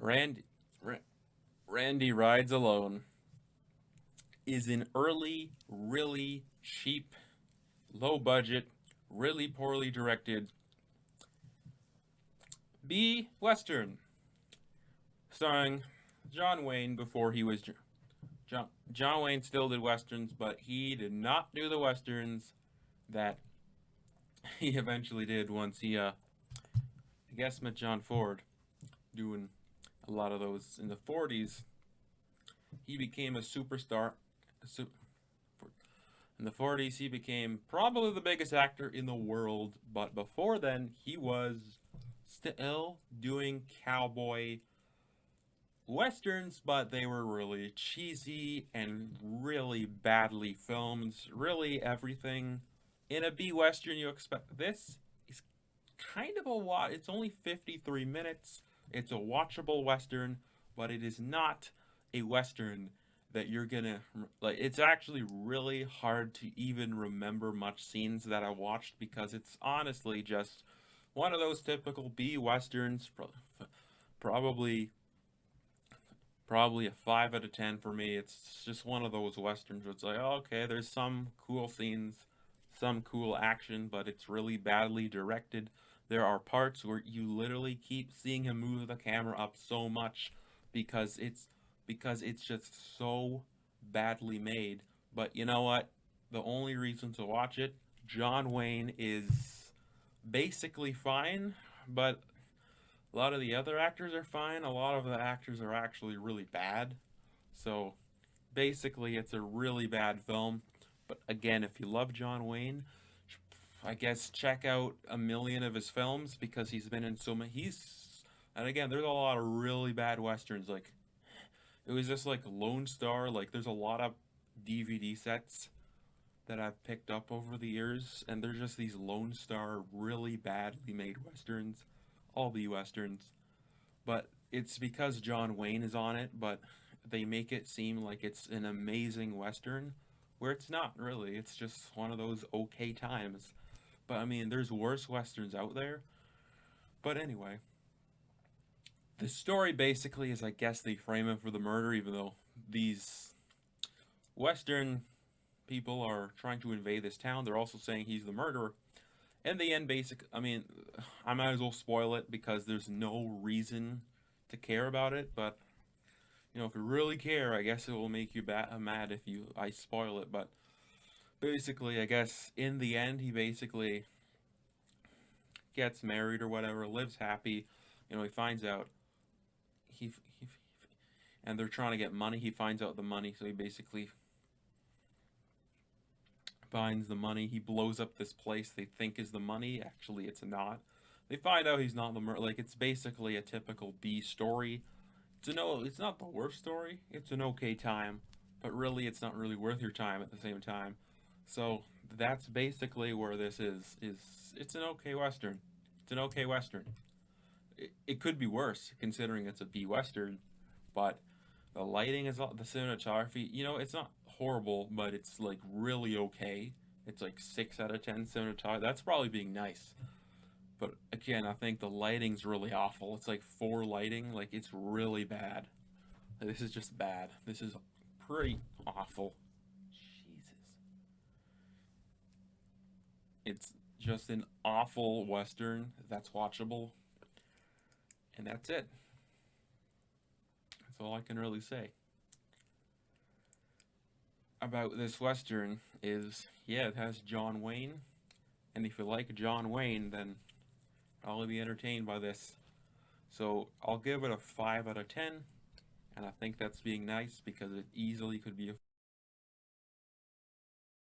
Randy, Randy Rides Alone is an early, really cheap, low budget, really poorly directed B Western starring John Wayne before he was John Wayne still did westerns, but he did not do the westerns that he eventually did once he I guess met John Ford doing a lot of those in the 40s. He became a superstar. In the 40s, he became probably the biggest actor in the world, but before then, he was still doing cowboy westerns, but they were really cheesy and really badly filmed. Really, everything in a B western you expect. This is kind of it's only 53 minutes. It's a watchable western, but it is not a western that you're gonna like. It's actually really hard to even remember much scenes that I watched because it's honestly just one of those typical B westerns. Probably probably a 5 out of 10 for me. It's just one of those westerns where it's like, oh, okay, there's some cool scenes, some cool action, but it's really badly directed. There are parts where you literally keep seeing him move the camera up so much because it's just so badly made. But you know what? The only reason to watch it, John Wayne is basically fine, but a lot of the other actors are fine. A lot of the actors are actually really bad. So basically, it's a really bad film. But again, if you love John Wayne, I guess check out a million of his films because he's been in so many. And again, there's a lot of really bad westerns. Like it was just like Lone Star. Like there's a lot of DVD sets that I've picked up over the years, and they're just these Lone Star really badly made westerns, all the westerns. But it's because John Wayne is on it, but they make it seem like it's an amazing western, where it's not really. It's just one of those okay times. But I mean, there's worse westerns out there. But anyway, the story basically is I guess they frame him for the murder, even though these western people are trying to invade this town. They're also saying he's the murderer. In the end, I mean, I might as well spoil it because there's no reason to care about it. But you know, if you really care, I guess it will make you mad if I spoil it. But basically, I guess in the end, he basically gets married or whatever, lives happy. You know, he finds out he and they're trying to get money. He finds out the money, so he basically finds the money. He blows up this place they think is the money. Actually, it's not. They find out he's not the murderer. Like it's basically a typical B story. It's not the worst story. It's an okay time, but really, it's not really worth your time at the same time. So that's basically where this is. It's an okay western. It's an okay western. It could be worse considering it's a B western, but the lighting is the cinematography. You know, it's not horrible, but it's like really okay. It's like 6 out of 10 cinematography. That's probably being nice. But again, I think the lighting's really awful. It's like 4 lighting. Like it's really bad. This is just bad. This is pretty awful. Jesus. It's just an awful western that's watchable. And that's it. That's all I can really say about this western is yeah, it has John Wayne. And if you like John Wayne, then probably be entertained by this. So I'll give it a 5 out of 10, and I think that's being nice because it easily could be a